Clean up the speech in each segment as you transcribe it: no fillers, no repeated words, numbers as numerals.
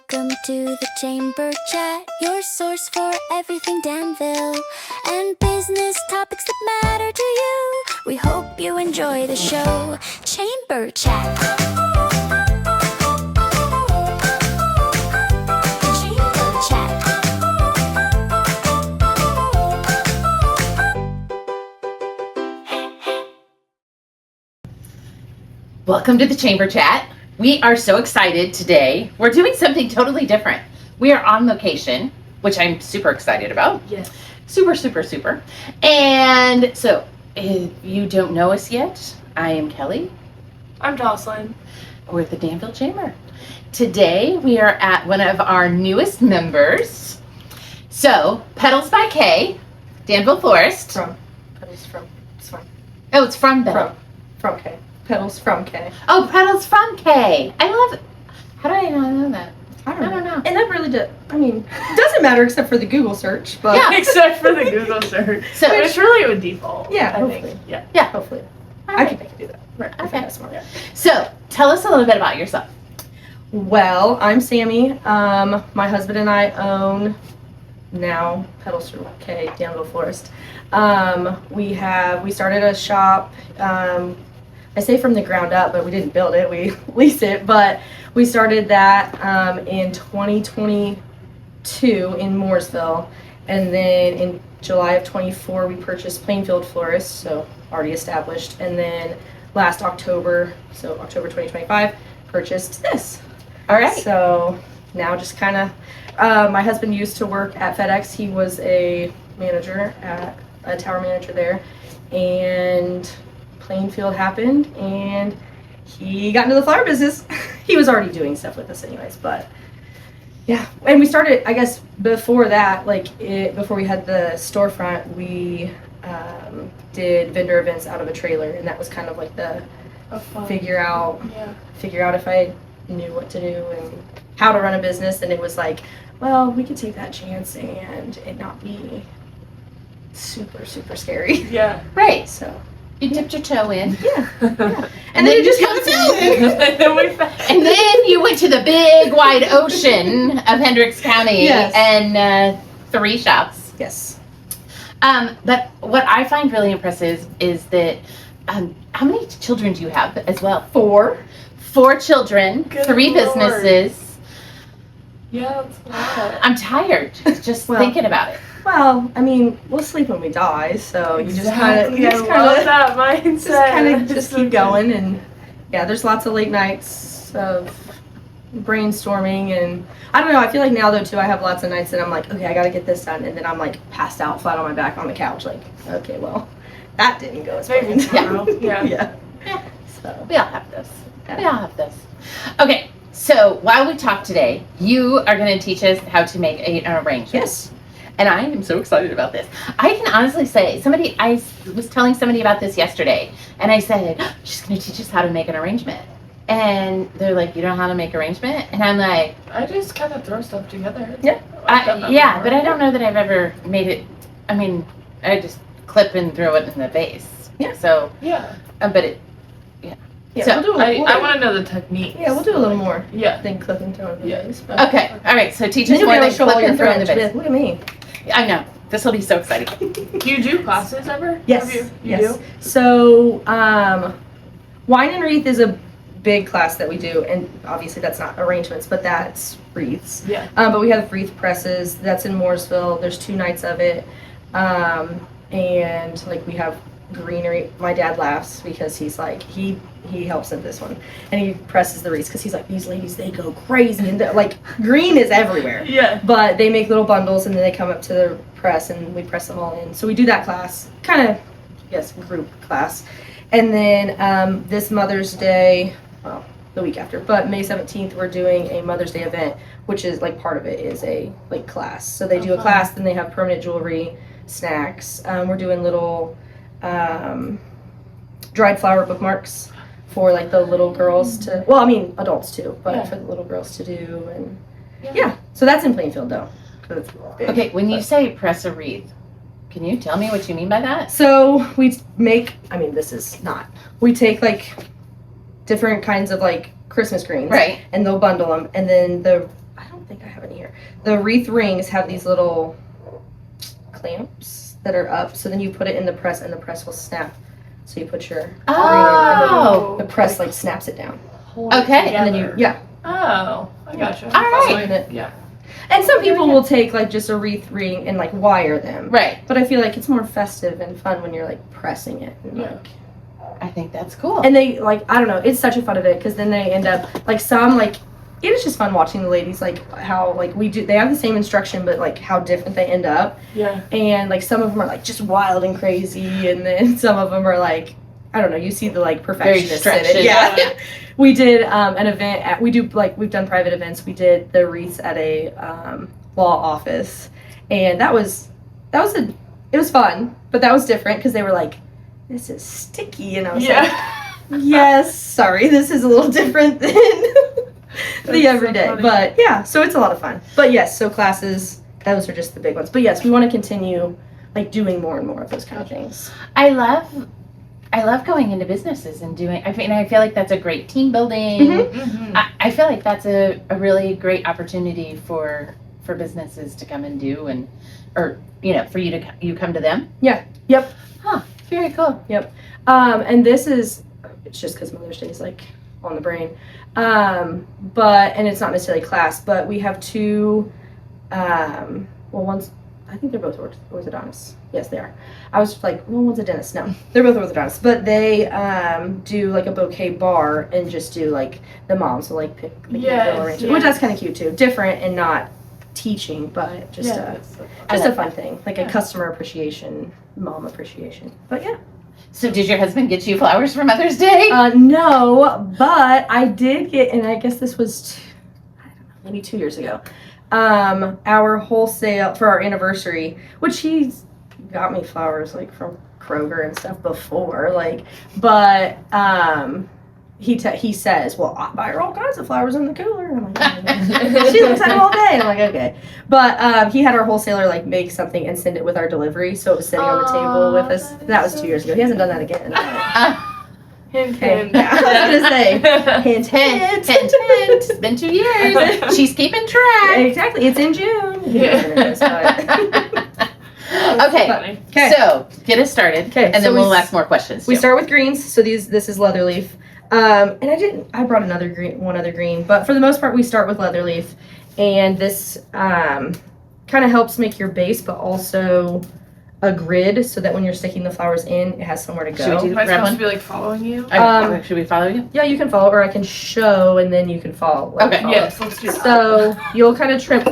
Welcome to the Chamber Chat, your source for everything Danville and business topics that matter to you. We hope you enjoy the show. Chamber Chat. Chamber Chat. Welcome to the Chamber Chat. We are so excited today. We're doing something totally different. We are on location, which I'm super excited about. Yes. Super. And so, if you don't know us yet, I am Kelly. I'm Jocelyn. We're at the Danville Chamber. Today, we are at one of our newest members. So, Pedals by Kaye, Danville Florist. Pedals from, it's fine. Oh, it's from Bell. From Kaye. Pedals from Kaye. Oh, Pedals From Kaye. I love it. How do I not know that? I don't know. And that really it doesn't matter except for the Google search, but. Yeah. Except for the Google search. So Which really would default. Yeah, I hopefully. think. Yeah. Yeah. Hopefully. All I right. can do that. Right. Okay. That's smart. Yeah. So, tell us a little bit about yourself. Well, I'm Sami. My husband and I own now Pedals From Kaye, Danville Florist. We started a shop. I say from the ground up, but we didn't build it. We leased it, but we started that in 2022 in Mooresville, and then in July of 24 we purchased Plainfield Florist, so already established, and then last October, so October 2025, purchased this. All right. So now just kind of, my husband used to work at FedEx. He was a tower manager there, and Plainfield happened, and he got into the flower business. He was already doing stuff with us anyways, but yeah. And we started, I guess, before that, before we had the storefront, we did vendor events out of a trailer, and that was kind of like the figure out if I knew what to do and how to run a business. And it was like, well, we could take that chance and it not be super scary. Yeah. Right. So you dipped your toe in. yeah. And then you just kept going. And then you went to the big wide ocean of Hendricks County. Yes. And 3 shops. Yes. But what I find really impressive is that how many children do you have as well? 4. 4 children, Good 3 Lord. businesses. Yeah, that's a lot. I'm tired just Well, thinking about it. Well, I mean, we'll sleep when we die, so you just kind of I love that mindset. just keep going. And yeah, there's lots of late nights of brainstorming, and I don't know, I feel like now though too, I have lots of nights that I'm like, okay, I gotta get this done, and then I'm like passed out flat on my back on the couch, like, okay, well, that didn't go as Maybe planned. tomorrow. Yeah. Yeah. So We all have this. We all have this. Okay, so while we talk today, you are going to teach us how to make an arrangement. yes. And I am so excited about this. I can honestly say, I was telling somebody about this yesterday, and I said, she's going to teach us how to make an arrangement. And they're like, you know how to make arrangement? And I'm like, I just kind of throw stuff together. Yeah. I've done that yeah, before. but I don't know that I've ever made it. I mean, I just clip and throw it in the vase. Yeah. So, Yeah. but it, Yeah, So, we'll do I want to know the technique. yeah, we'll do a little more Yeah. than clip and throw in the Yeah. vase, but okay, all right, so teach then us you'll be more able than to show clip all your and throw in the friends. vase. Look at me. I know. This will be so exciting. Do you do classes ever? Yes. Have you yes. do? So, wine and wreath is a big class that we do, and obviously that's not arrangements, but that's wreaths. Yeah. But we have wreath presses. That's in Mooresville. There's 2 nights of it, and like we have greenery. My dad laughs because he's like he helps in this one, and he presses the wreaths because he's like, these ladies, they go crazy, and like green is everywhere. Yeah. But they make little bundles, and then they come up to the press, and we press them all in. So we do that class, kind of, yes, group class. And then this Mother's Day, well, the week after, but May 17th, we're doing a Mother's Day event, which is like part of it is a like class. So they do a class, then they have permanent jewelry, snacks. We're doing little dried flower bookmarks for like the little girls to, well, I mean adults too, but for the little girls to do. And yeah, so that's in Plainfield though. 'Cause it's big. Okay, when you say press a wreath, can you tell me what you mean by that? So we make, I mean, this is not, we take like different kinds of like Christmas greens. Right. And they'll bundle them. And then I don't think I have it here. The wreath rings have these little clamps that are up, so then you put it in the press and the press will snap. So you put your Oh. and then the press like snaps it down. Hold it Okay. And then you, together. yeah. Oh, I gotcha. All right. Sign it. Yeah. And some people will take like just a wreath ring and like wire them. Right. But I feel like it's more festive and fun when you're like pressing it. And, Yeah. like, I think that's cool. and they like, I don't know, it's such a fun event because then they end up like some like, it is just fun watching the ladies like how like they have the same instruction but like how different they end up. Yeah. And like some of them are like just wild and crazy and then some of them are like, I don't know, you see the like perfectionist in stretched. it. Yeah. Yeah. We did an event at, we've done private events. We did the wreaths at a law office and it was fun, but that was different because they were like, this is sticky, and I was like, yes, sorry, this is a little different than the everyday, funny. but yeah, so it's a lot of fun. But yes, so classes, those are just the big ones. But yes, we want to continue like doing more and more of those kind of things. I love going into businesses and doing, I feel like that's a great team building. Mhm. Mm-hmm. I feel like that's a really great opportunity for businesses to come and do or for you come to them. Yeah. Yep. Huh. Very cool. And this is, it's just because Mother's Day is like on the brain. And it's not necessarily class, but we have two, one's, I think they're both orthodontists. Yes, they are. I was like, well, one's a dentist. No, they're both orthodontists, but they do like a bouquet bar and just do like the moms will like pick the arrangement, which that's kind of cute too. Different and not teaching, but just a fun thing, like a customer appreciation, mom appreciation. But yeah. So did your husband get you flowers for Mother's Day? No, but I did get, and I guess this was, I don't know, maybe 2 years ago, our wholesale, for our anniversary, which he's got me flowers, like, from Kroger and stuff before, like, but, he says, well, I buy her all kinds of flowers in the cooler. And I'm like, she looks at them all day. And I'm like, okay. But he had our wholesaler like make something and send it with our delivery. So it was sitting on the table with us. That was 2 years ago. He hasn't done that again. Hint, Okay. hint. Yeah, I was gonna say, hint, hint. Hint. It's been 2 years. She's keeping track. Exactly. It's in June. Okay. Okay. So get us started. Okay, And then so we'll ask more questions. We too. start with greens. So this is leather leaf. And I brought one other green, but for the most part we start with leather leaf, and this kind of helps make your base, but also a grid so that when you're sticking the flowers in, it has somewhere to go. Should we do Am I grab supposed one? to be like following you? Should we follow you? Yeah, you can follow, or I can show and then you can follow. Okay. follow. Yes, let's do that. So you'll kind of trim.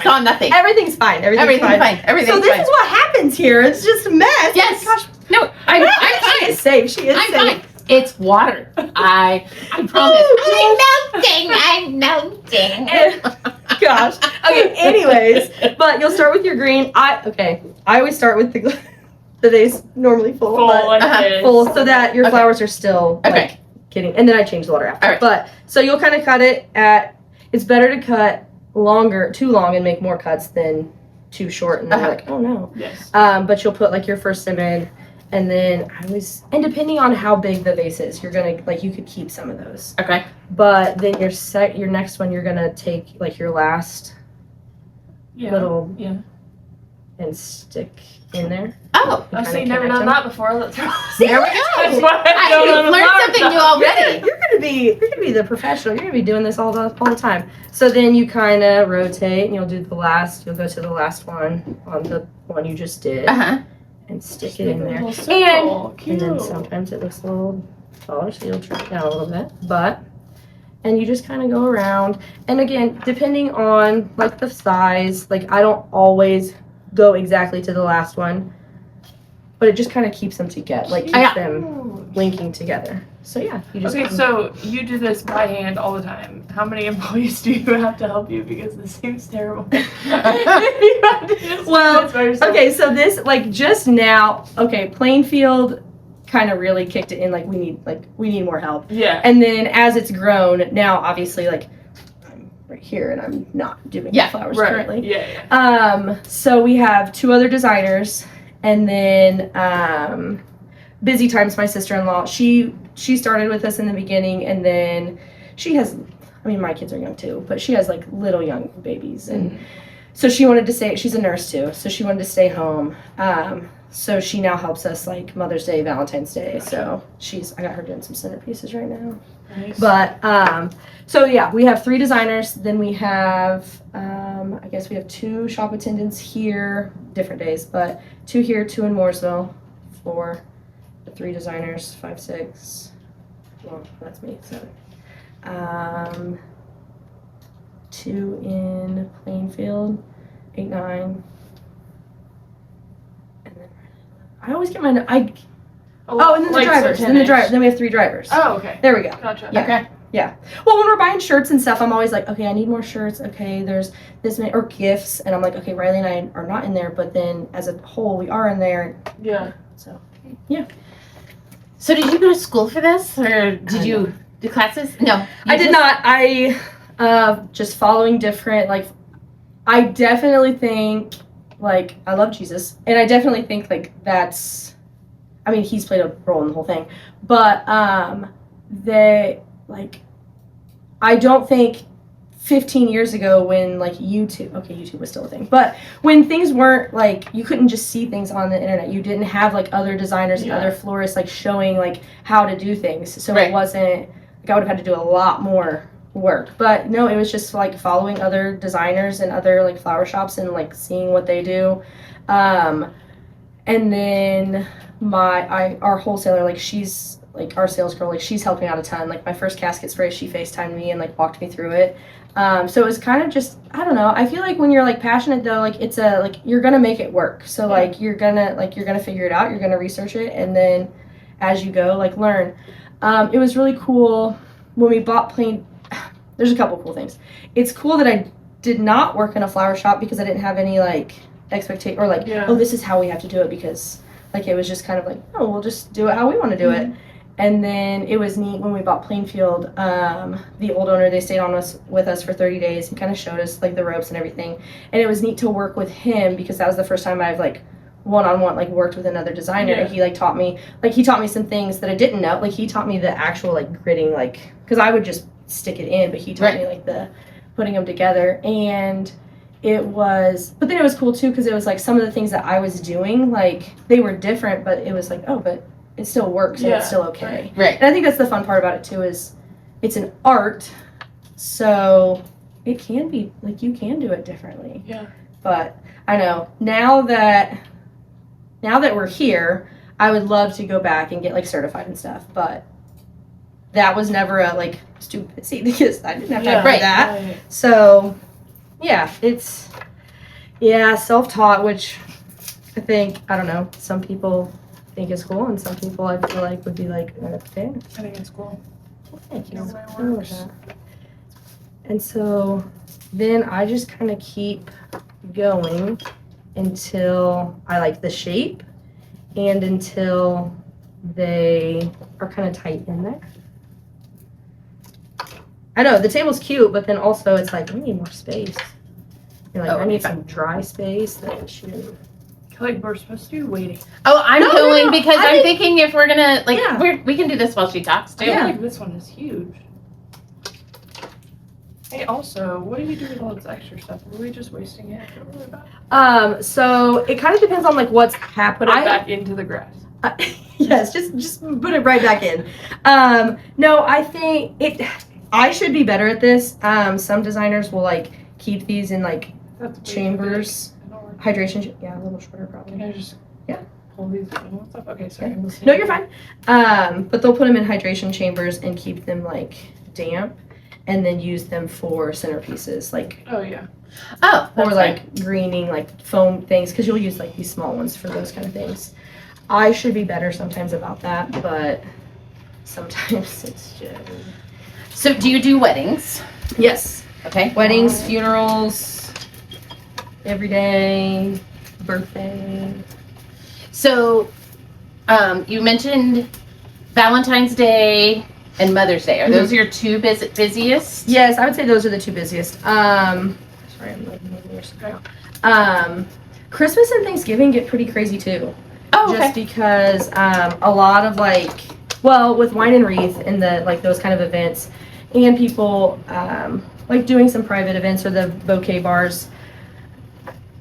Saw nothing. Everything's fine. Everything's fine. So Everything's this fine. is what happens here. It's just a mess. Yes. Gosh, No, I'm she fine. is safe. She is I'm safe. fine. It's water. I promise. I'm melting. Gosh. Okay. Anyways, but you'll start with your green. I always start with the vase normally full, Full but like this. full so that your Okay. flowers are still Okay. like getting. And then I change the water after. All right. But so you'll kind of cut it at. It's better to cut too long and make more cuts than too short, and then you're like, oh no. Yes. But you'll put like your first stem in, and then and depending on how big the vase is, you're gonna like you could keep some of those. Okay. But then your next one, you're gonna take like your last Yeah. little Yeah. and stick in there. Oh, and I've kinda never connect done them. that before. Let's there we That's go. why I don't know You've the learned flower something new stuff. already. You're gonna be the professional. You're gonna be doing this all the time. So then you kind of rotate, and you'll do the last. You'll go to the last one on the one you just did, Uh-huh. and stick it in there. Little circle. And then Cute. sometimes it looks a little taller, so you'll trim it down a little bit. And you just kind of go around. And again, depending on like the size, like I don't always go exactly to the last one, but it just kind of keeps them together, like keeps them linking together. So yeah, you just Okay, so you do this by hand all the time. How many employees do you have to help you? Because this seems terrible. You have to just do Well, this by yourself. okay, so this like just now, okay, Plainfield kind of really kicked it in. Like we need more help. Yeah. And then as it's grown, now obviously like I'm right here and I'm not doing the flowers Right. currently. Yeah. So we have 2 other designers, and then Busy Times, my sister-in-law, she started with us in the beginning, and then she has, I mean, my kids are young too, but she has like little young babies. And so she wanted to stay, she's a nurse too. So she wanted to stay home. So she now helps us like Mother's Day, Valentine's Day. So I got her doing some centerpieces right now. Nice. But, so yeah, we have 3 designers. Then we have, I guess we have 2 shop attendants here, different days, but 2 here, 2 in Mooresville, 4, 3 designers, 5, 6. Well, that's me, 7. 2 in Plainfield, 8, 9. And then I always get my, and then the drivers. Then we have 3 drivers. Oh, okay. There we go. Gotcha. Yeah. Okay. Yeah. Well, when we're buying shirts and stuff, I'm always like, okay, I need more shirts. Okay, there's this many, or gifts. And I'm like, okay, Riley and I are not in there, but then as a whole, we are in there. Yeah. So, So did you go to school for this, or did you do classes? No, I did not. I, just following different, like, I definitely think, like, I love Jesus. And I definitely think, like, that's, I mean, he's played a role in the whole thing. But, I don't think 15 years ago when like YouTube was still a thing, but when things weren't like, you couldn't just see things on the internet, you didn't have like other designers and other florists like showing like how to do things, so it wasn't like I would have had to do a lot more work. But no, it was just like following other designers and other like flower shops and like seeing what they do. And then our wholesaler, like she's like our sales girl, like she's helping out a ton. Like my first casket spray, she FaceTimed me and like walked me through it. So it was kind of just, I don't know. I feel like when you're like passionate though, like it's you're gonna make it work. So like you're gonna figure it out. You're gonna research it, and then as you go, like learn. It was really cool when we bought There's a couple cool things. It's cool that I did not work in a flower shop because I didn't have any like expectation or like, oh, this is how we have to do it, because like it was just kind of like, oh, we'll just do it how we want to do it. And then it was neat when we bought Plainfield. The old owner, they stayed with us for 30 days. He kind of showed us like the ropes and everything. And it was neat to work with him because that was the first time I've like one-on-one like worked with another designer. Yeah. He like taught me some things that I didn't know. Like he taught me the actual like gridding, like, because I would just stick it in, but he taught me like the putting them together. And but then it was cool too because it was like some of the things that I was doing, like they were different, but it was like, oh, but it still works and it's still okay. Right. And I think that's the fun part about it too, is it's an art, so it can be like you can do it differently. Yeah. But I know now that we're here, I would love to go back and get like certified and stuff, but that was never a like stupid seat because I didn't have time for that. Right. So yeah, it's self-taught, which I think, I don't know, some people think is cool, and some people I feel like would be like, okay. I think it's cool. Well, thank you. And so then I just kind of keep going until I like the shape and until they are kind of tight in there. I know the table's cute, but then also it's like I need more space. You're like, I need some dry space. Like we're supposed to be waiting. Oh, I'm going because I'm thinking if we're gonna we can do this while she talks too. I feel like this one is huge. Hey, also, what do you do with all this extra stuff? Are we just wasting it? So it kind of depends on like what's happening. Put it back into the grass. Yes, just put it right back in. No, I think I should be better at this. Some designers will like keep these in like chambers. Hydration, a little shorter probably. Can I just pull these little stuff? Okay, sorry. Okay. No, you're fine. But they'll put them in hydration chambers and keep them like damp, and then use them for centerpieces, like or like greening, like foam things, because you'll use like these small ones for those kind of things. I should be better sometimes about that, but sometimes it's just. So, do you do weddings? Yes. Okay. Weddings, funerals. Every day, birthday. So, you mentioned Valentine's Day and Mother's Day. Are those your two busiest? Yes, I would say those are the two busiest. Sorry, I'm like moving your stuff out. Christmas and Thanksgiving get pretty crazy too. Oh, okay. Just because a lot of like, well, with wine and wreath and the like those kind of events, and people like doing some private events or the bouquet bars,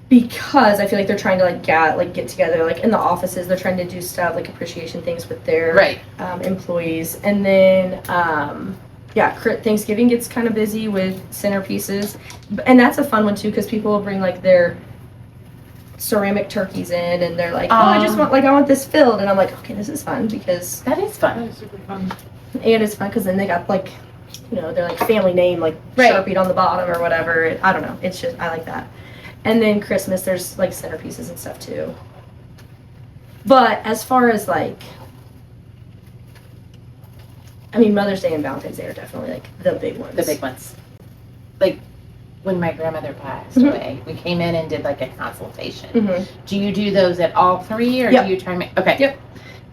because I feel like they're trying to like get together, like in the offices, they're trying to do stuff like appreciation things with their Right. employees. And then Thanksgiving gets kind of busy with centerpieces, and that's a fun one too, because people will bring like their ceramic turkeys in, and they're like, I want this filled, and I'm like, okay, this is fun, because That is fun. That is super fun. and it's fun because then they got like, they're like family name like Right. Sharpied on the bottom or whatever. I don't know, it's just, I like that. And then Christmas, there's like centerpieces and stuff too. But as far as like, I mean, Mother's Day and Valentine's Day are definitely like the big ones. The big ones. Like when my grandmother passed Mhm. away, we came in and did like a consultation. Mm-hmm. Do you do those at all three, or Yep. do you try and make? Okay. Yep.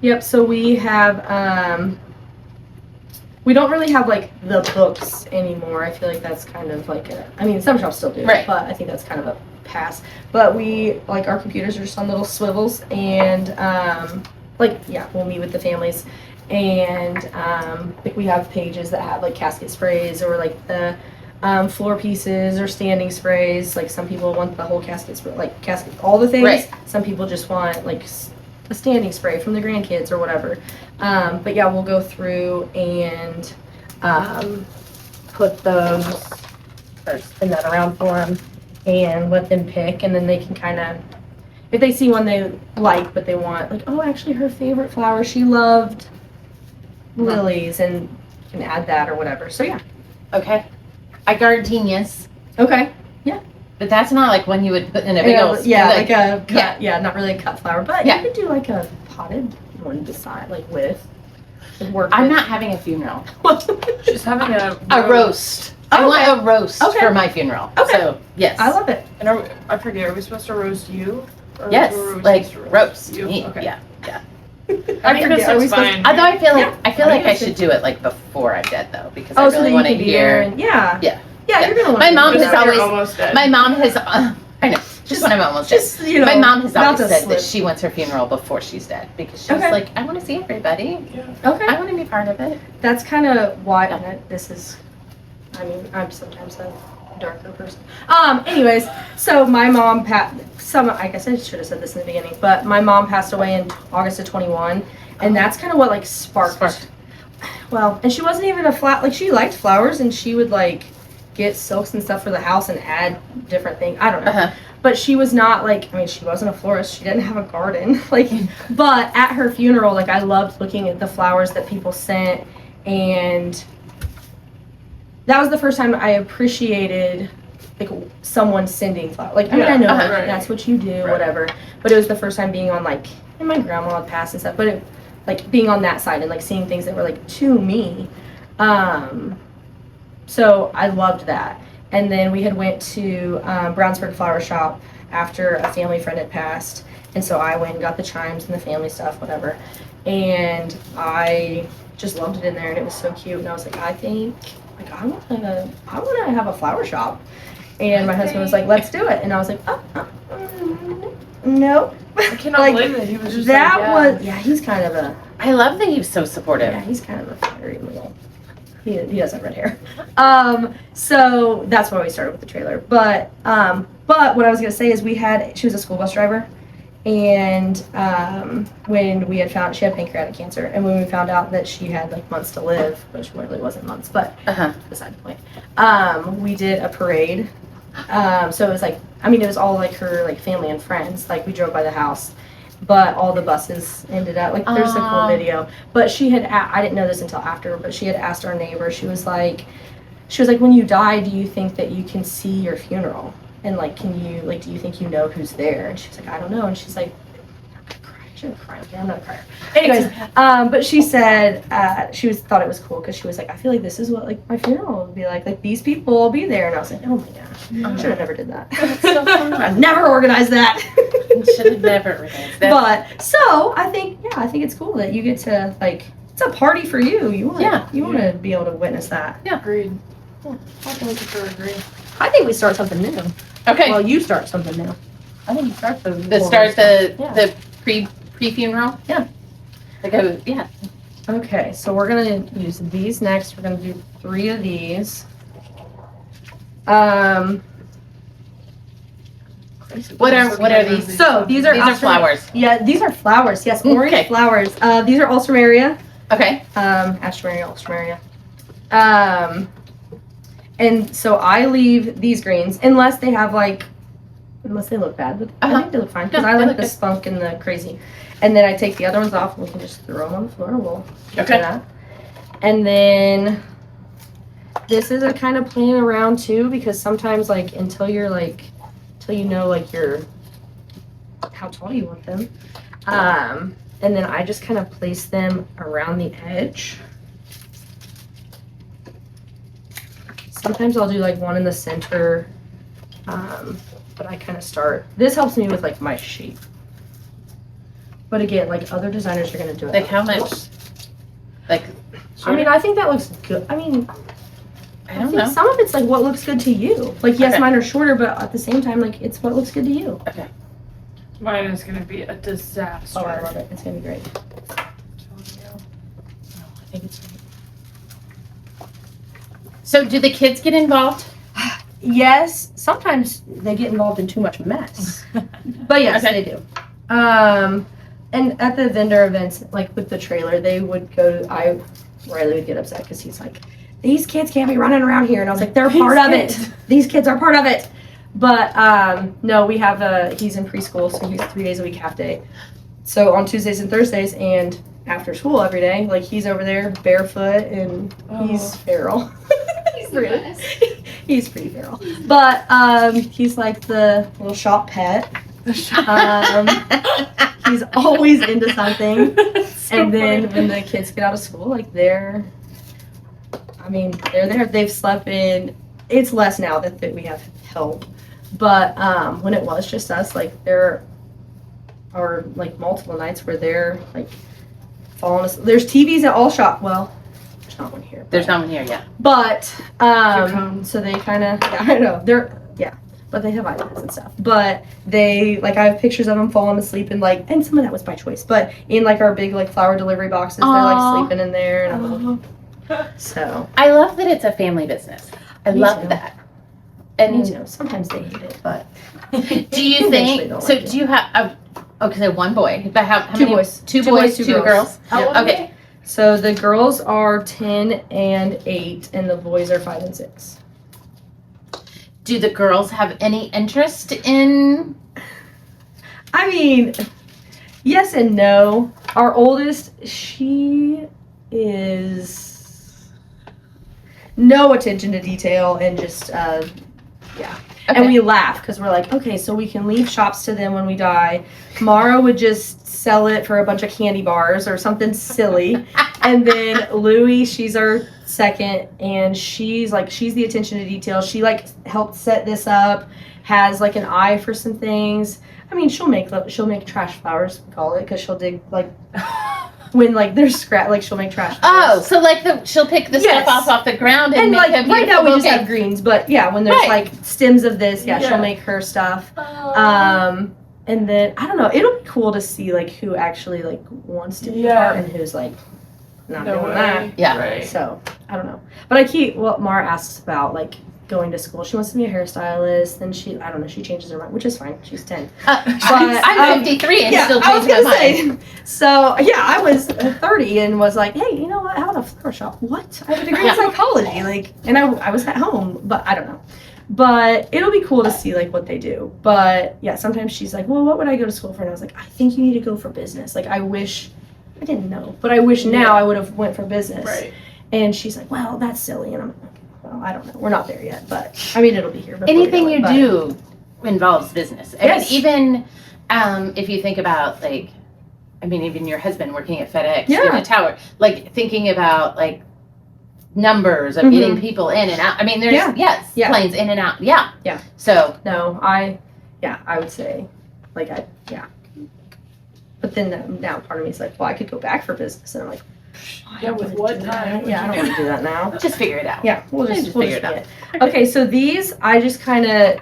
Yep. So we have, we don't really have like the books anymore. I feel like that's kind of like some shops still do, Right. but I think that's kind of a pass. But we, like, our computers are just on little swivels, and we'll meet with the families, and like we have pages that have like casket sprays, or like the floor pieces or standing sprays. Like some people want the whole casket spray, like casket, all the things. Right. Some people just want like a standing spray from the grandkids or whatever. But yeah, we'll go through and put those, or spin that around for them and let them pick, and then they can kind of, if they see one they like but they want, like, oh, actually her favorite flower, she loved lilies, and you can add that or whatever. So yeah. Okay. I gardenias, Okay. but that's not like one you would put in a big old. like a cut, yeah. not really a cut flower, but Yeah. you could do like a potted one beside, like with. I'm not having a funeral. She's having A roast. I want a roast Okay. for my funeral. Okay. So yes. I love it. And I forget, are we supposed to roast you? Or Yes, are we like supposed to roast. you? Me. Okay. Yeah. I forget, think are we this supposed- fine. Although I feel like Yeah. I feel I like think I that's should do it like before I'm dead though, because Oh, I so that really you want to can be hear. there. And, yeah. Yeah. Yeah, you're gonna want My to. mom Just has when you're always- almost dead. My mom has. I know. Just when I'm almost dead. Just My mom has not always to said slip. that she wants her funeral before she's dead, because she's Okay. like, I want to see everybody. Yeah. Okay. I want to be part of it. That's kind of why this is. I mean, I'm sometimes a darker person. Anyways, so my mom I guess I should have said this in the beginning, but my mom passed away in August of 21, and that's kind of what like sparked. Well, and she wasn't even like, she liked flowers, and she would like get silks and stuff for the house and add different things. I don't know. Uh-huh. But she was not like, I mean, she wasn't a florist. She didn't have a garden. Like, but at her funeral, like, I loved looking at the flowers that people sent, and that was the first time I appreciated like someone sending flowers. Like, I mean, I know Uh-huh. like, that's what you do, Right. whatever. But it was the first time being on like, and my grandma had passed and stuff. But it, like being on that side and like seeing things that were like to me. So I loved that. And then we had went to Brownsburg Flower Shop after a family friend had passed. And so I went and got the chimes and the family stuff, whatever. And I just loved it in there, and it was so cute. And I was like, I think, like, I want to have a flower shop. And my husband was like, let's do it. And I was like, no. I cannot Like, believe that he was just That like, was, yeah, he's kind of a, I love that he's so supportive. yeah, he's kind of a fiery little. He doesn't have red hair. So that's why we started with the trailer. But what I was gonna say is she was a school bus driver, and when we had found, she had pancreatic cancer, and when we found out that she had like months to live, which really wasn't months, but Uh-huh. beside the point, we did a parade. So it was like, I mean, it was all like her like family and friends. Like we drove by the house, but all the buses ended up like, there's a cool video. But she had I didn't know this until after, but she had asked our neighbor. She was like, when you die, do you think that you can see your funeral? And like, do you think you know who's there? And she's like, I don't know. And she's like, I'm gonna cry. She didn't cry. Okay, I'm not a crier. Anyways, but she said thought it was cool because she was like, I feel like this is what like my funeral would be like. Like these people will be there. And I was like, oh my gosh, I should have never did that. So fun. I never organized that. Should have never realized that. But so I think it's cool that you get to like, it's a party for you. You want to be able to witness that. Agreed. Yeah, I can look at agree. I think we start something new. Okay. Well, you start something new. I think you start the Yeah. pre-funeral. Yeah. Like yeah. Okay, so we're gonna use these next. We're gonna do 3 of these. What are these? So these are flowers. Yeah, these are flowers. Yes, orange Okay. flowers. These are Ulstramaria. Okay. Astrameria, Ulstramaria. And so I leave these greens unless they have unless they look bad, but I think they look fine because No, I they like look the good. spunk and the crazy. And then I take the other ones off and we can just throw them on the floor. We'll get to Okay. that. And then this is a kind of playing around too because sometimes until you know your how tall you want them. And then I just kind of place them around the edge. Sometimes I'll do one in the center, but I kind of start. This helps me with my shape. But again, other designers are gonna do it. Like how much? Like. I mean, I think that looks good. I mean, I don't think know. some of it's what looks good to you. Yes, Okay. mine are shorter, but at the same time, it's what looks good to you. Okay. Mine is gonna be a disaster. Oh, I love it. It's gonna be great. I think it's. So, do the kids get involved? Yes, sometimes they get involved in too much mess. But yes, Okay. they do. And at the vendor events, with the trailer, they would go. Riley would get upset because he's like, "These kids can't be running around here," and I was like, "They're part of it. These kids are part of it." But no, we have he's in preschool, so he's 3 days a week, half day. So on Tuesdays and Thursdays, and after school every day, he's over there barefoot, and he's feral. He's pretty feral, but he's the little shop pet. He's always into something. And then when the kids get out of school, they're there. They've slept in. It's less now that we have help, but when it was just us, there are multiple nights where they're falling asleep. There's TVs at all shop. Well, there's not one here. There's not one here yet. But so they kind of I know but they have iPads and stuff. But they I have pictures of them falling asleep and and some of that was by choice. But in our big flower delivery boxes, Aww. they're sleeping in there. And so I love that it's a family business. I Me love too. that. and And sometimes they hate it, but do you Eventually think? they'll So like it. do you have? Okay, one boy. But how Two many? boys. Two Two boys. boys, two Two girls. girls. How old are Okay. so the girls are 10 and 8, and the boys are 5 and 6. Do the girls have any interest in? I mean, yes and no. Our oldest, she is no attention to detail and just, yeah. Okay. And we laugh because we're like, okay, so we can leave shops to them when we die. Mara would just sell it for a bunch of candy bars or something silly. And then Louie, she's our second, and she's the attention to detail. She helped set this up, has an eye for some things. I mean, she'll make trash flowers, we call it, because she'll dig when there's scrap, she'll make trash flowers. Oh, so she'll pick the Yes. stuff off the ground and And make a right now we beautiful just bouquet. have greens, but yeah, when there's Right. stems of this, yeah, Yeah. she'll make her stuff. Oh. And then I don't know, it'll be cool to see who actually wants to be Yeah. part and who's not No doing way. that. Yeah. Right. So I don't know, but I keep Mara asks about going to school. She wants to be a hairstylist, and she changes her mind, which is fine. She's 10. I'm 53 and still I was changing my gonna mind. say. So yeah, I was 30 and was like, hey, you know what? How about a flower shop? What? I have a degree in psychology, and I was at home, but I don't know. But it'll be cool to see what they do. But yeah, sometimes she's like, well, what would I go to school for? And I was like, I think you need to go for business. I wish I didn't know, but I wish now I would have went for business. Right. And she's like, well, that's silly. And I'm like, well, I don't know. We're not there yet, but I mean, it'll be here. before we Anything know it, you but- do involves business. I Yes. mean, even if you think about even your husband working at FedEx in Yeah. a tower, thinking about numbers of Mhm. getting people in and out. I mean, there's Yeah. planes in and out. Yeah. Yeah. So No, I would say, But then now part of me is like, well, I could go back for business, and I'm like, I Yeah, don't with wanna what do that. time would Yeah, I you don't do want to do that now. just figure it out. Yeah, we'll just figure it do out. it. Okay, so these I just kind of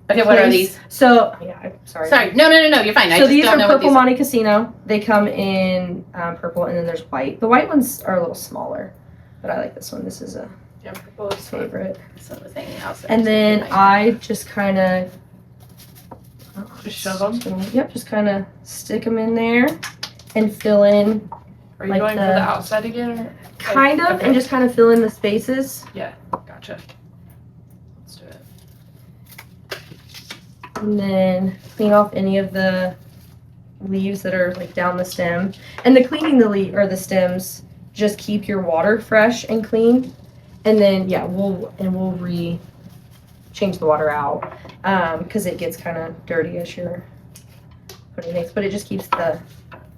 Okay, what are place. these? So, yeah, I'm sorry. Sorry, no, you're fine. I So just these don't are know what purple these are. Monte Cassino. They come in purple, and then there's white. The white ones are a little smaller, but I like this one. This is a Yeah, purple is fun. favorite. So it was hanging out. And then I just kind of Just shove them. Yep, just kind of stick them in there and fill in Are you like going for the- the outside again? Or? kind of, Okay. and just kind of fill in the spaces. Yeah, gotcha. Let's do it. And then clean off any of the leaves that are like down the stem. And the cleaning the leaf or the stems, just keep your water fresh and clean. And then yeah, we'll change the water out because it gets kind of dirty as you're putting things. But it just keeps the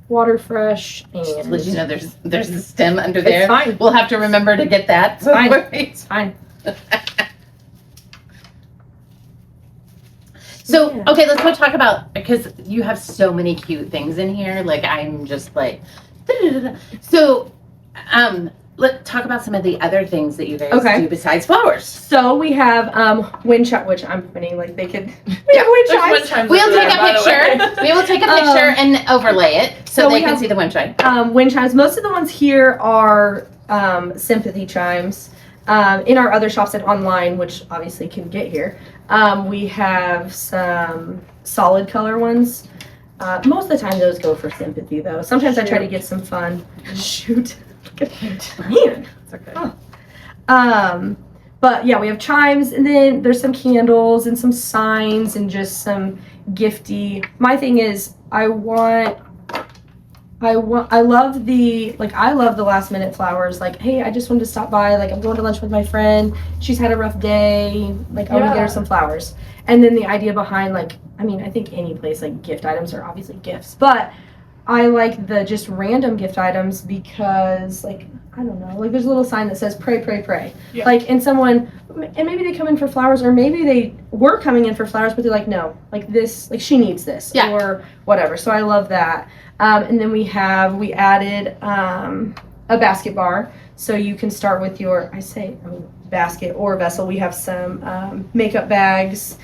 water fresh and Just to let you know, there's a stem under there. It's fine. We'll have to remember to get that. It's fine. It's fine. So, Yeah. okay, let's go talk about, because you have so many cute things in here. Like, I'm just like, da-da-da-da. So, let's talk about some of the other things that you guys Okay. do besides flowers. So we have wind chime, which I'm pointing like they could. We have wind There's chimes. one chime We'll over take there, a by the way. picture. We will take a picture and overlay it so So they we can have- see the wind chime. Wind chimes. Most of the ones here are sympathy chimes. In our other shops and online, which obviously can get here, we have some solid color ones. Most of the time, those go for sympathy, though. Sometimes I try to get some fun. Shoot. Man. It's okay. Oh. But yeah, we have chimes, and then there's some candles and some signs and just some gifty. My thing is, I love the last minute flowers. Like, hey, I just wanted to stop by. Like, I'm going to lunch with my friend. She's had a rough day. Like, I want to get Yeah. her some flowers. And then the idea behind, like, I mean, I think any place, like, gift items are obviously gifts, but I like the just random gift items because, like, I don't know, like, there's a little sign that says pray, pray, pray. Yeah. Like, and maybe they come in for flowers, or maybe they were coming in for flowers, but they're like, no, like, this, like, she needs this, Yeah. or whatever. So I love that. And then we added a basket bar, so you can start with your, basket or vessel. We have some makeup bags,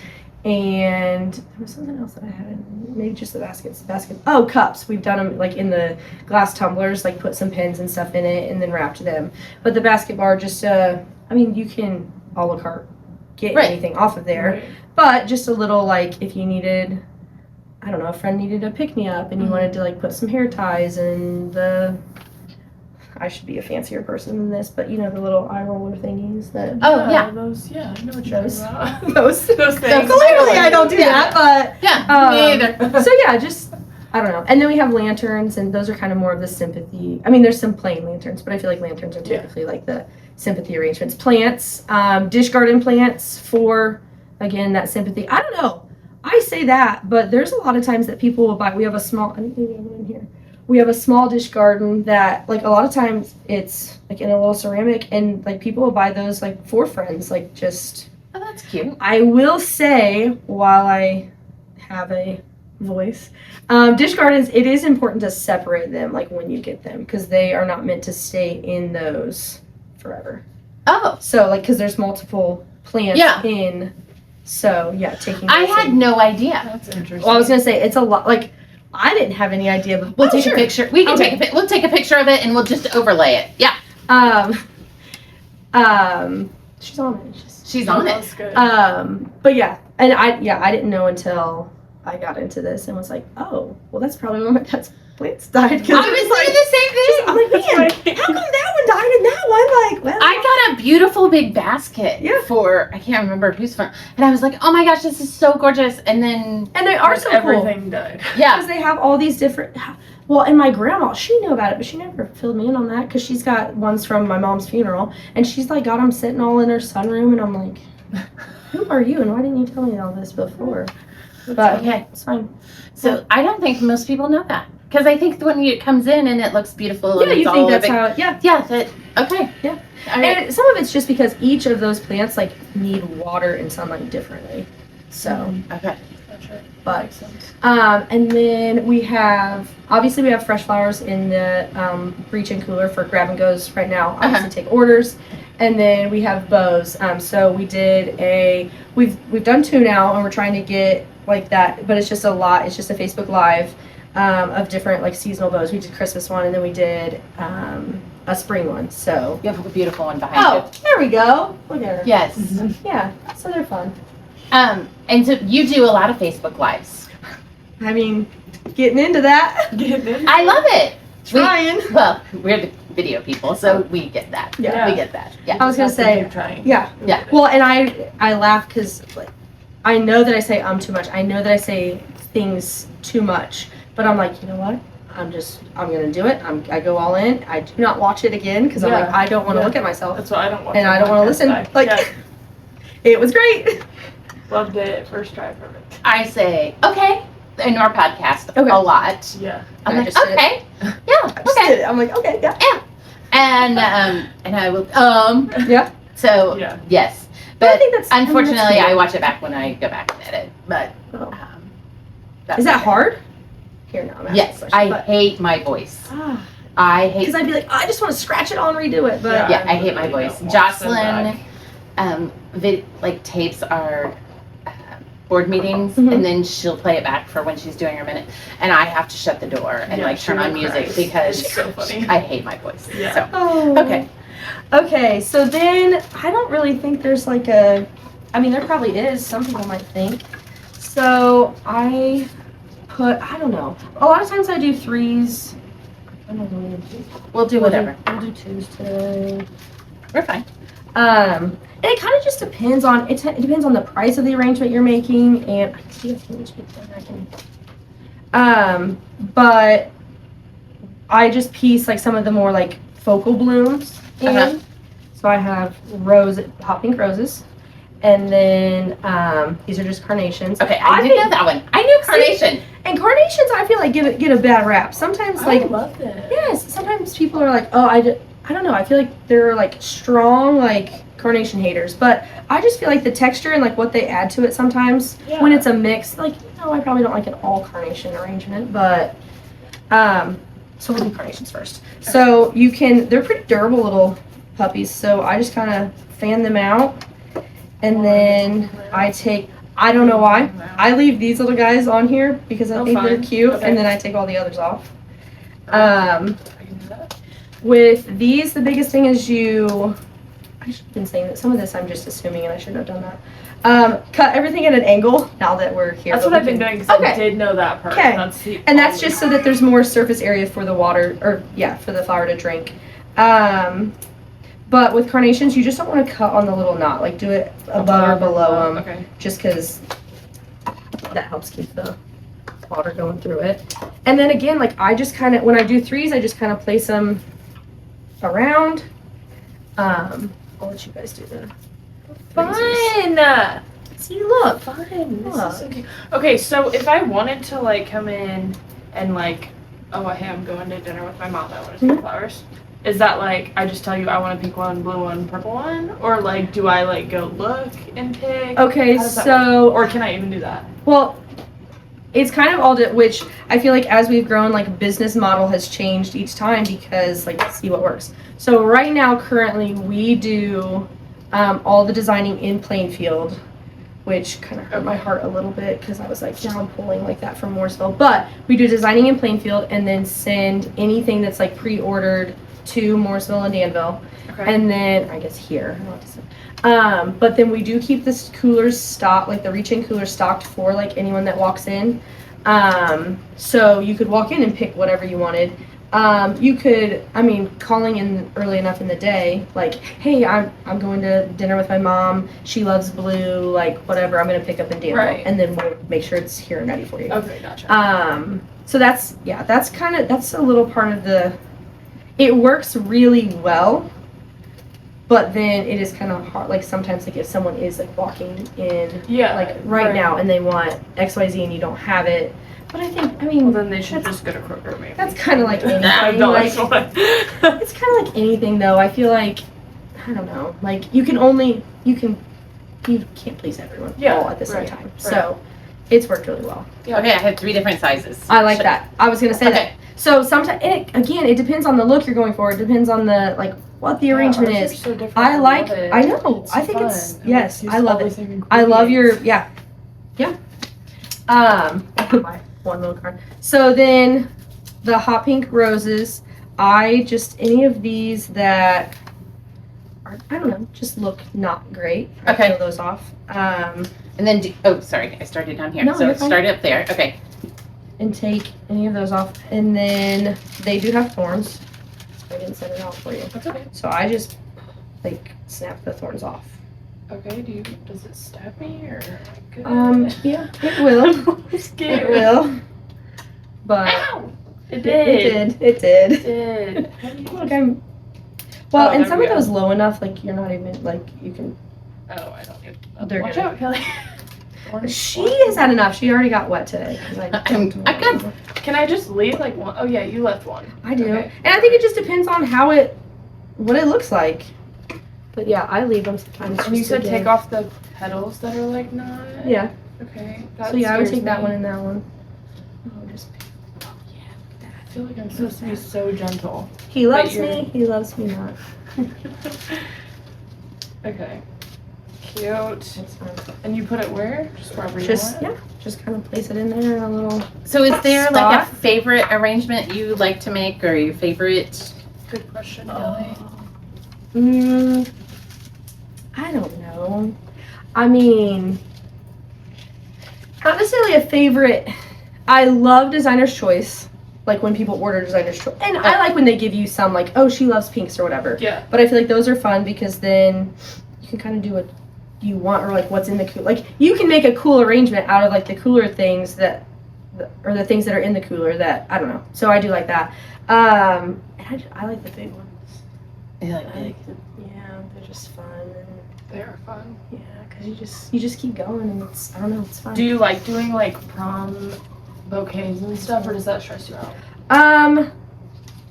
and there was something else that I had, maybe just the baskets. Oh, cups. We've done them like in the glass tumblers, like put some pins and stuff in it, and then wrapped them. But the basket bar, just you can a la carte get Right. anything off of there, Right. but just a little, like, if you needed, I don't know, a friend needed a pick-me-up and you Mhm. wanted to, like, put some hair ties and I should be a fancier person than this, but you know, the little eye roller thingies that Oh, yeah. Those, yeah, I know what you're Those. talking about. those. Those things. Clearly I don't do Yeah. that, Yeah, but me either. so yeah, just I don't know. And then we have lanterns, and those are kind of more of the sympathy. I mean, there's some plain lanterns, but I feel like lanterns are Yeah. typically like the sympathy arrangements. Plants, dish garden plants for, again, that sympathy. I don't know. I say that, but there's a lot of times that people will buy. We have a small. I think we have one in here. We have a small dish garden that, like, a lot of times it's like in a little ceramic, and like people will buy those like for friends, like just. Oh, that's cute. I will say, while I have a voice, dish gardens, it is important to separate them, like, when you get them, because they are not meant to stay in those forever. Oh, So, like, because there's multiple plants Yeah. in, so, yeah, taking I those had in. no idea. That's interesting. Well, I was going to say, it's a lot, like, I didn't have any idea, but We'll take sure. a picture. We can Okay. we'll take a picture of it and we'll just overlay it. Yeah, She's on it. she's on it. That's good. But yeah, and I didn't know until I got into this and was like, oh, well, that's probably when my dad's plants died. I was thinking the same thing. I'm like, man, how come that one died and that one, like, well, I got a beautiful big basket Yeah. for, I can't remember who's from, and I was like, oh my gosh, this is so gorgeous. And then, and they are Like, so cool everything died. yeah, because they have all these different. Well, and my grandma, she knew about it, but she never filled me in on that because she's got ones from my mom's funeral, and she's like got them sitting all in her sunroom, and I'm like, who are you, and why didn't you tell me all this before? But okay. it's fine. So I don't think most people know that. Because I think when it comes in and it looks beautiful and Yeah, it's you all think that's living- how? Yeah. Yeah, that, okay. Yeah. All right. And some of it's just because each of those plants like need water and sunlight differently. So, Okay. Gotcha. but Makes sense. and then we have obviously fresh flowers in the reach and cooler for grab and goes right now. Obviously take orders, And then we have bows. So we did we've done 2 now, and we're trying to get like that, but it's just a lot. It's just a Facebook Live of different like seasonal bows. We did Christmas one, and then we did a spring one. So You have a beautiful one behind you. oh, there we go. Look at her. Yes. Yeah. So they're fun. And so you do a lot of Facebook Lives. I mean, getting into that. I love it. Trying. Well, we're the video people, so we get that. Yeah. We get that. Yeah. I was gonna say. Trying. Yeah. Yeah. Well, and I laugh because I know that I say too much. I know that I say things too much, but I'm like, you know what? I'm gonna do it. I go all in. I do not watch it again because I'm like, I don't want to look at myself, That's why I don't watch and I don't want to listen. back. Like, Yeah. it was great. Loved it. First try, perfect. I say, okay, in our podcast Okay. a lot. Yeah. I'm I like, just did it. okay, I yeah, just okay. did it. I'm like, okay, yeah, And I will, yeah. so, Yeah. yes. But I But think that's unfortunately, that's I good. watch it back when I go back and edit. But, Oh. that's Is that okay. hard? Here now, I'm asking Yes, a I question, hate my voice. but I hate, because I'd be like, I just want to scratch it all and redo it, but yeah, I hate my really voice. don't watch them Jocelyn, back. like tapes our board meetings, Mhm. and then she'll play it back for when she's doing her minute, and I have to shut the door and Yeah, like she turn on will music cry. because It's so funny. I hate my voice. Yeah. So Oh. okay, Okay, so then I don't really think there's like I mean, there probably is. Some people might think. So I don't know. A lot of times I do 3s. I don't know what I'm gonna do. we'll do whatever. We'll do 2s today. We're fine. And it kind of just depends on it depends on the price of the arrangement you're making, and I can see if you speak then I can. But I just piece like some of the more like focal blooms in. Uh-huh. So I have hot pink roses, and then these are just carnations. Okay, I didn't know that one. I knew carnation. And carnations, I feel like get a bad rap. Sometimes I like love it. yes, sometimes people are like, oh, I don't know. I feel like they're like strong like carnation haters, but I just feel like the texture and like what they add to it sometimes Yeah. when it's a mix, like I probably don't like an all carnation arrangement, but so we'll do carnations first. So they're pretty durable little puppies. So I just kind of fan them out, and then I don't know why I leave these little guys on here because I Oh, think they're fine. cute, Okay. and then I take all the others off. I can do that. With these, the biggest thing is I should have been saying that. Some of this I'm just assuming, and I shouldn't have done that. Cut everything at an angle now that we're here. That's but what we I've been can- doing because I Okay. did know that part. Okay. And that's just so that there's more surface area for the water, for the flower to drink. But with carnations, you just don't want to cut on the little knot. Like do it above or below them, Okay. just because that helps keep the water going through it. And then again, like I just kind of, when I do 3s, I just kind of place them around. I'll let you guys do the Fun. See, look. Fun. This Look. is so cute. Okay, so if I wanted to like come in and like, oh hey, I'm going to dinner with my mom. I want to take flowers. Is that like I just tell you I want a pink one, blue one, purple one, or like do I like go look and pick? Okay, How does that so or can I even do that? well, it's kind of all which I feel like as we've grown, like business model has changed each time because like let's see what works. So right now, currently, we do all the designing in Plainfield, which kind of hurt my heart a little bit because I was like, now I'm pulling like that from Mooresville. But we do designing in Plainfield and then send anything that's like pre-ordered to Mooresville and Danville. Okay. And then I guess here. I don't know what to say. But then we do keep this coolers stocked, like the reach-in cooler stocked for like anyone that walks in. So you could walk in and pick whatever you wanted. You could, calling in early enough in the day, like, hey, I'm going to dinner with my mom. She loves blue, like whatever. I'm gonna pick up in Danville, Right. and then we'll make sure it's here and ready for you. Okay, gotcha. So that's a little part of it works really well, but then it is kind of hard. Like sometimes, like if someone is like walking in, Yeah, like right now, and they want XYZ and you don't have it. But I think, Well, then they should just go to Kroger, maybe. that's kind of like anything. $5 Like, one. it's kind of like anything, though. I feel like, I don't know, like you can't please everyone all at the same right, time. right. So it's worked really well. Okay, I have 3 different sizes. I like that. I was gonna say Okay, So sometimes, it depends on the look you're going for. It depends on the like what the arrangement ours are is. so different. I like. love it. I know. It's I think fun. it's And yes. use I love all the it. same I love your ingredients. yeah. My one little card. So then, the hot pink roses. I just any of these that are I don't know just look not great. I Okay. peel those off. And then, oh, sorry, I started down here. No, so you're fine. start up there. Okay. And take any of those off. And then they do have thorns. I didn't set it out for you. That's okay. So I just like snap the thorns off. Okay, does it stab me or? Good? Yeah, it will. I'm It scared. will. But Ow! It it did. did. It did. It did. How do you- Look, I'm. Well, Oh, and there some we of go. those low enough, like you're not even like you can. Oh, I don't need. They're Watch gonna- out, Kelly. She has had enough. She already got wet today. 'Cause I'm good. Can I just leave like one? Oh yeah, you left one. I do, Okay. and I think it just depends on what it looks like. But yeah, I leave them sometimes. And you just to said take give- off the petals that are like not. Yeah. Okay. So yeah, I would take that me. one and that one. Oh, just. I feel like I'm supposed to be so gentle. He loves you're- me. He loves me not. Okay. Cute. That's fine. And you put it where? Just wherever you Just want. yeah, just kind of place it in there in a little. So is there like a Spot. favorite arrangement you like to make or your favorite? Good question, Kelly. I don't know. I mean, not necessarily a favorite. I love designer's choice. Like when people order designer's choice. And I like when they give you some like, oh, she loves pinks or whatever. Yeah. But I feel like those are fun because then you can kind of do what you want or like what's in the cool. Like you can make a cool arrangement out of like the cooler things or the things that are in the cooler that, I don't know. So I do like that. And I like the big ones. Yeah, Yeah, they're just fun. And They are fun. yeah, because you just keep going and it's, I don't know, it's fun. Do you like doing like prom bouquets and stuff, or does that stress you out?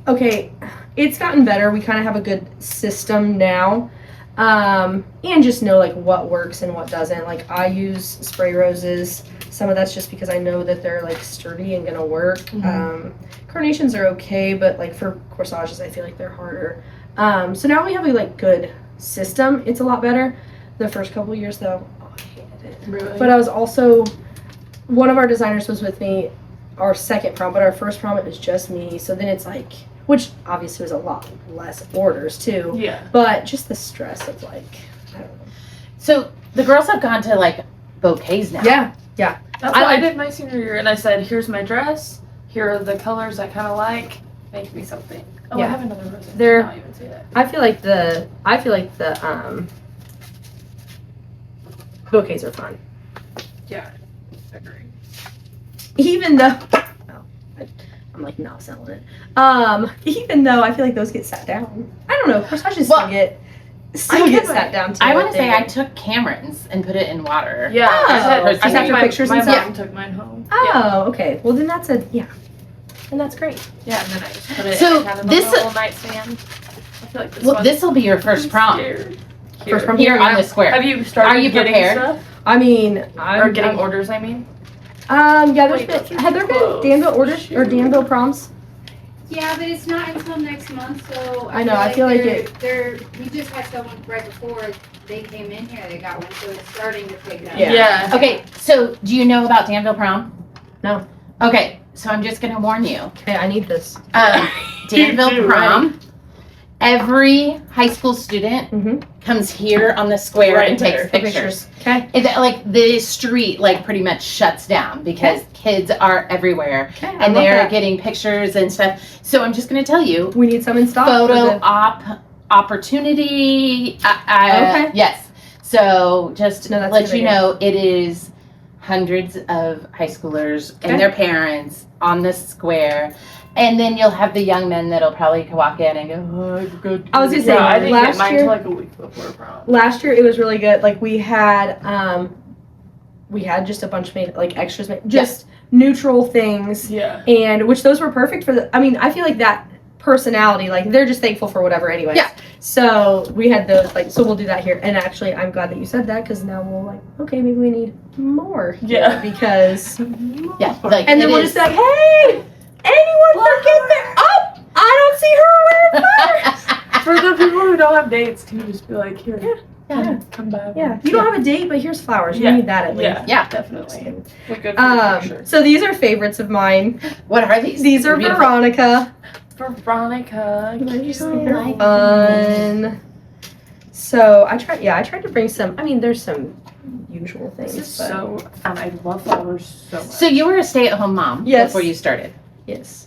Okay, it's gotten better. We kind of have a good system now. And just know like what works and what doesn't. Like I use spray roses. Some of that's just because I know that they're like sturdy and gonna work. Carnations are okay, but like for corsages, I feel like they're harder. So now we have a like good system. It's a lot better. The first couple years though, oh, I hated it. Really? But I was also, one of our designers was with me our second prom, but our first prom it was just me. So then it's like, which obviously was a lot less orders too. Yeah. But just the stress of like, I don't know. So the girls have gone to like bouquets now. Yeah. That's I what I like- did my senior year, and I said, "Here's my dress. Here are the colors I kind of like. Make me something." Oh, I Yeah. have another rose. They're- Now you can see that. I feel like the bouquets are fun. Yeah. Agree. Even though, I'm like not selling it. Even though I feel like those get sat down. I don't know. Corsages Well, still get sat down too. I want to think. say I took Cameron's and put it in water. Yeah. Oh, I just think after my, pictures my and mom stuff? took mine home. Oh, okay. Well, then that's and that's great. Yeah, and then I just put it So kind of this- on a little nightstand. I feel like this Well, one. this will be your first prom. Scared. First prom Here on yeah. the square. Have you started Are you getting prepared? stuff? I mean, Or getting orders, I mean? Yeah, there's Wait, those are have there been close. Danville orders or Danville proms? Yeah, but it's not until next month, so. I know, I feel like we just had someone right before they came in here, they got one, so it's starting to pick up. Yeah. Okay, so do you know about Danville prom? No. Okay, so I'm just gonna warn you. Okay, I need this. Danville too, prom. Every high school student Mhm. comes here on the square Right and takes there. pictures. Okay. Like the street, like pretty much shuts down because kids are everywhere Okay. I and love they're that. getting pictures and stuff. So I'm just gonna tell you, We need some in stock. for photo the- op opportunity. Okay. Yes. So just No, that's let a good you idea. know, it is hundreds of high schoolers Okay. and their parents on the square. And then you'll have the young men that'll probably walk in and go, oh, I forgot to I was do gonna say, this." Yeah, I didn't last get mine year- till like a week before prom. Last year it was really good. Like we had just a bunch of like extras, just neutral things, Yeah. and which those were perfect for the. I mean, I feel like that personality, like they're just thankful for whatever, anyway. Yeah. So we had those, like, so we'll do that here. And actually, I'm glad that you said that because now we'll like, okay, maybe we need more. Here Yeah. Because. Yeah. Like, And it then we'll is- just be like, hey, anyone forget their... Oh! I don't see her wearing flowers! For the people who don't have dates, too, just be like, here, come back. Yeah, you don't have a date, but here's flowers. You Yeah. need that at least. Yeah, Yeah. definitely. Look good for the picture. So these are favorites of mine. What are these? These are Beautiful. Veronica. Veronica. Fun. So I tried to bring some. I mean, there's some usual things. This is but so fun. I love flowers so much. So you were a stay-at-home mom Yes. before you started. yes.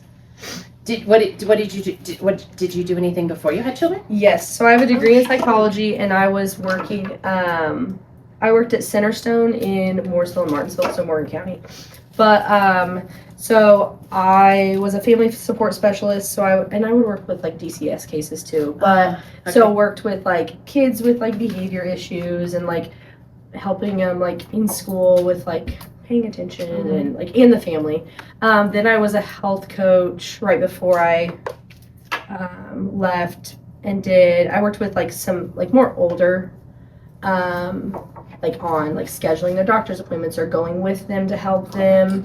What did you do? What did you do anything before you had children? Yes. So I have a degree in psychology, and I was working. I worked at Centerstone in Mooresville and Martinsville, so Morgan County. But so I was a family support specialist. So I would work with like DCS cases too. But so worked with like kids with like behavior issues and like helping them like in school with like paying attention and like in the family. Then I was a health coach right before I left and I worked with like some like more older like on like scheduling their doctor's appointments or going with them to help them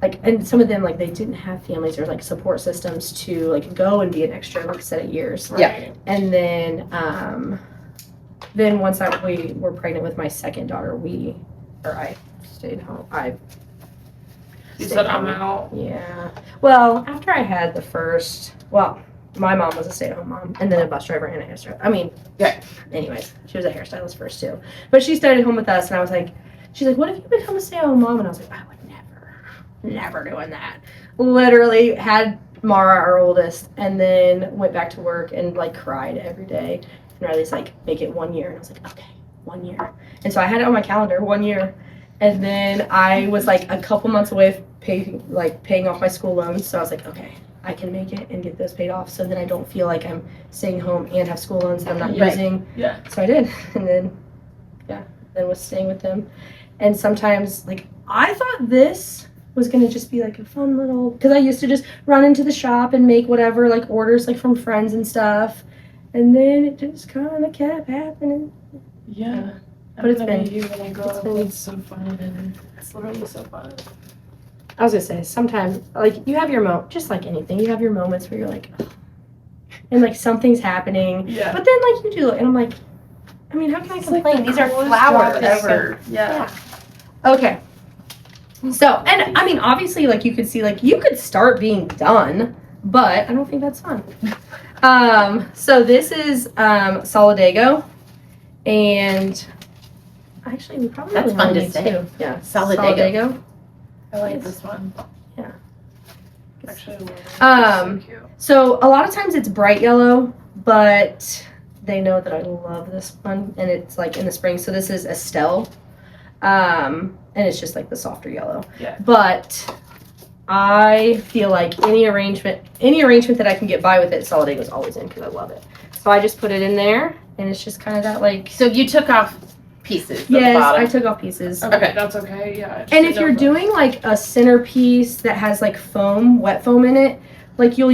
like, and some of them like they didn't have families or like support systems to like go and be an extra like set of years. Yeah. And then once we were pregnant with my second daughter, I stayed home. You said I'm out. Yeah. Well, after I had the first, my mom was a stay-at-home mom, and then a bus driver and a hairstylist. I mean, anyways, she was a hairstylist first too. But she stayed at home with us, and I was like, she's like, what if you become a stay-at-home mom? And I was like, I would never doing that. Literally had Mara, our oldest, and then went back to work and like cried every day. And Riley's like, make it 1 year. And I was like, okay, 1 year. And so I had it on my calendar, 1 year. And then I was like a couple months away of paying off my school loans. So I was like, okay, I can make it and get those paid off. So then I don't feel like I'm staying home and have school loans that I'm not using. Yeah. So I did. And then, then was staying with them. And sometimes like I thought this was going to just be like a fun little, because I used to just run into the shop and make whatever like orders like from friends and stuff. And then it just kind of kept happening. Yeah. But it's been, you when I grow up. It's so fun. And it's literally so fun. I was gonna say, sometimes, like, you have your just like anything, you have your moments where you're like, ugh, and like something's happening. Yeah. But then like you do it, and I'm like, I mean, how can I complain? Like These are coolest flowers. job ever. Yeah. Okay. So, and I mean, obviously, like you could see, like you could start being done, but I don't think that's fun. So this is Solidago, and actually we probably That's really fun to need say. two. Yeah, Solidago. I like this one. Yeah. Actually, it's Um, so cute. So a lot of times it's bright yellow, but they know that I love this one, and it's like in the spring. So this is Estelle, and it's just like the softer yellow. Yeah. But I feel like any arrangement that I can get by with it, Solidago is always in because I love it. So I just put it in there, and it's just kind of that like. So you took off pieces. At the Yes, bottom. I took off pieces. Okay, that's okay. Yeah. I just And if didn't you're know doing like a centerpiece that has like foam, wet foam in it, like you'll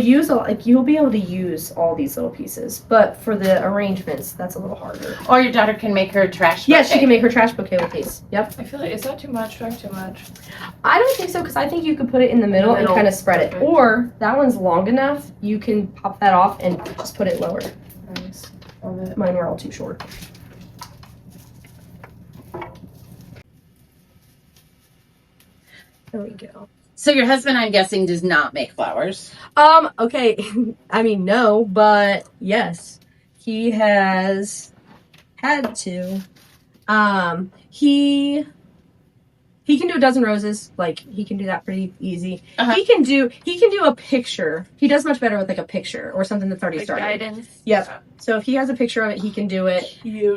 be able to use all these little pieces. But for the arrangements, that's a little harder. Or your daughter can make her trash. Yes, she bouquet. can make her trash bouquet with these. Yep. I feel like, is that too much? Do I have too much? I don't think so because I think you could put it in the middle and Middle. kind of spread it. Perfect. Or that one's long enough, you can pop that off and just put it lower. Nice. Love it. Mine were all too short. There we go. So your husband, I'm guessing, does not make flowers. Okay. I mean, no, but yes, he has had to. He can do a dozen roses. Like, he can do that pretty easy. Uh-huh. He can do a picture. He does much better with like a picture or something that's already Like started. guidance. Yep. So if he has a picture of it, he can do it. Cute.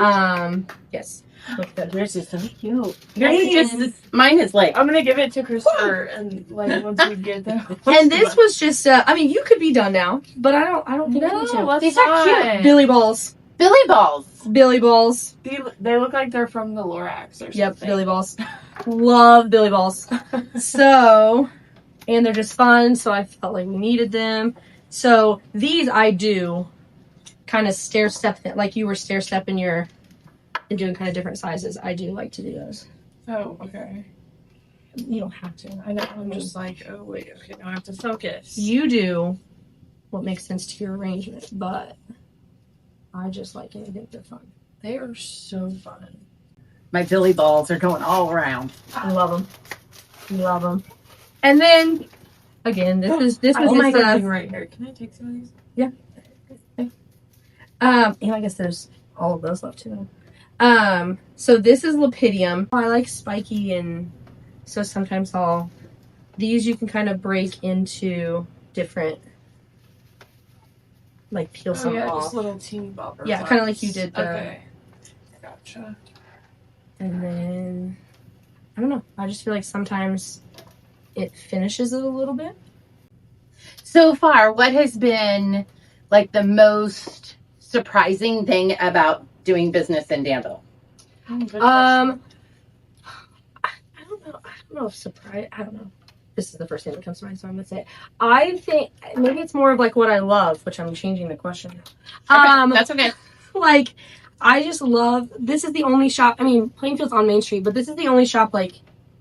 Yes. Look good. Yours is so cute. Thanks. Mine is like. I'm gonna give it to Christopher and like once we get there. And this was just I mean, you could be done now, but I don't think I need to. let's These are cute. not. Billy balls. Billy balls. Billy balls. They look like they're from the Lorax or something. Yep, Billy balls. Love Billy balls. So, and they're just fun, so I felt like we needed them. So these I do kind of stair step, like you were stair stepping and doing kind of different sizes. I do like to do those. Oh, okay. You don't have to. I know. I'm just like, oh wait, okay, now I have to focus. You do what makes sense to your arrangement, but I just like it. I think they're fun. They are so fun. My Billy balls are going all around. I love them. Love them. And then again, this was Oh my just god, right here. Can I take some of these? and I guess there's all of those left too. So this is Lepidium. I like spiky, and so sometimes these you can kind of break into different, like peel some off. Just little teeny boppers. Yeah, kind of like you did the. Okay. Gotcha. And then I don't know. I just feel like sometimes it finishes it a little bit. So far, what has been like the most surprising thing about doing business in Danville? I don't know. I don't know if surprise. I don't know. This is the first thing that comes to mind, so I'm gonna say it. I think maybe it's more of like what I love, which I'm changing the question. That's okay. Like I just love. This is the only shop. I mean, Plainfield's on Main Street, but this is the only shop like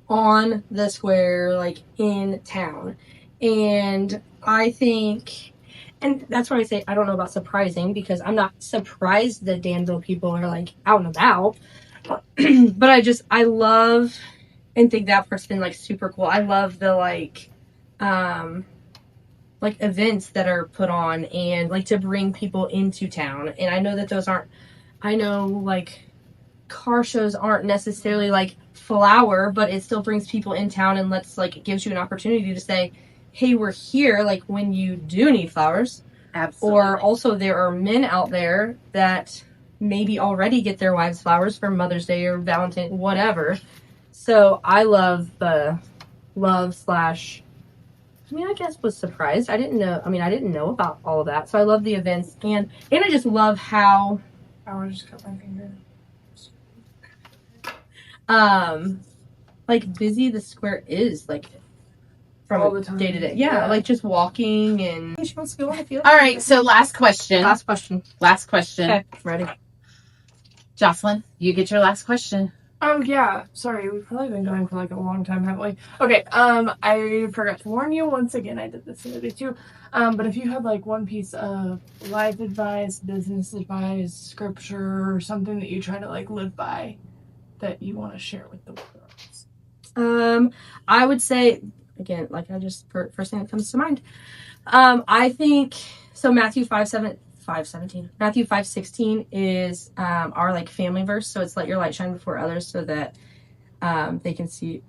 on the square, like in town, and I think. And that's why I say I don't know about surprising, because I'm not surprised that Danville people are like out and about. But I love and think that part's been like super cool. I love the like events that are put on and like to bring people into town. And I know that I know like car shows aren't necessarily like flower, but it still brings people in town and it gives you an opportunity to say, hey, we're here, like when you do need flowers. Absolutely. Or also there are men out there that maybe already get their wives flowers for Mother's Day or Valentine's, whatever. So I love the I guess was surprised. I didn't know about all of that. So I love the events and I just love how I just cut my finger. like busy the square is, like from all the time. Day to day. Yeah, like just walking and she wants to go on the field. All right, so last question. Last question. Okay, ready. Jocelyn, you get your last question. Oh yeah, sorry, we've probably been going for like a long time, haven't we? Okay, I forgot to warn you once again. I did this the other day too. But if you had like one piece of life advice, business advice, scripture, or something that you try to like live by, that you want to share with the world. I would say again, like I just first thing that comes to mind. I think so. Matthew 5:16 is our like family verse. So it's let your light shine before others so that they can see.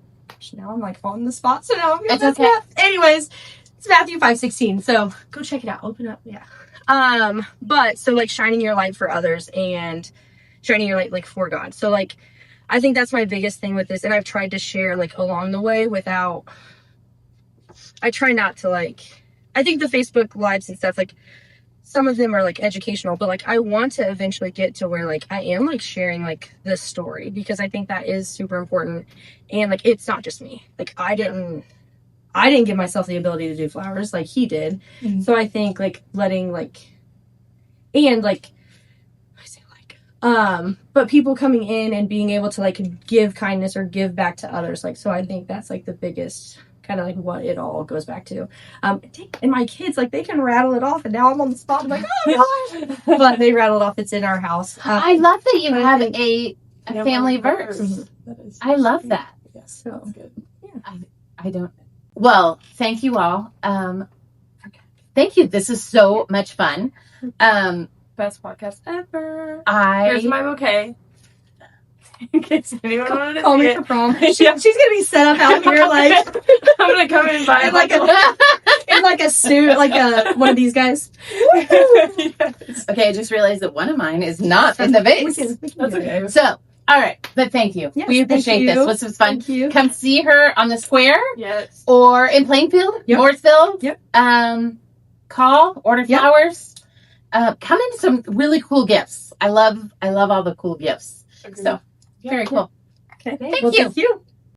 Now I'm like on the spot, so now I'm gonna It's okay. Anyways, it's Matthew 5:16. So go check it out. Open up, yeah. But so like shining your light for others and shining your light like for God. So like I think that's my biggest thing with this, and I've tried to share like along the way without. I try not to like. I think the Facebook lives and stuff like. Some of them are like educational, but like I want to eventually get to where like I am like sharing like this story, because I think that is super important. And like it's not just me. Like I didn't give myself the ability to do flowers like he did. Mm-hmm. So I think like letting like and like I say like but people coming in and being able to like give kindness or give back to others, like so I think that's like the biggest kind of like what it all goes back to. And my kids, like they can rattle it off, and now I'm on the spot. I'm like, oh my gosh. But they rattle it off. It's in our house. I love that you have a family verse. Mm-hmm. I love that. Yes, so that's good. Yeah. I don't. Well, thank you all. Thank you. This is so much fun. Best podcast ever. Here's my bouquet. In case anyone wanted to call see me it. for prom. She's gonna be set up out here like I'm gonna come in and buy in like a suit, like one of these guys. Yes. Okay, I just realized that one of mine is not in the vase. That's okay. So, all right, but thank you. Yes, we appreciate this. This was fun. Thank you. Come see her on the square Yes. or in Plainfield, Yep. Mooresville. Yep. Call, order Yep. flowers. Come in some really cool gifts. I love all the cool gifts. Agreed. So, very cool. Okay. Thank Well, you. Thank you.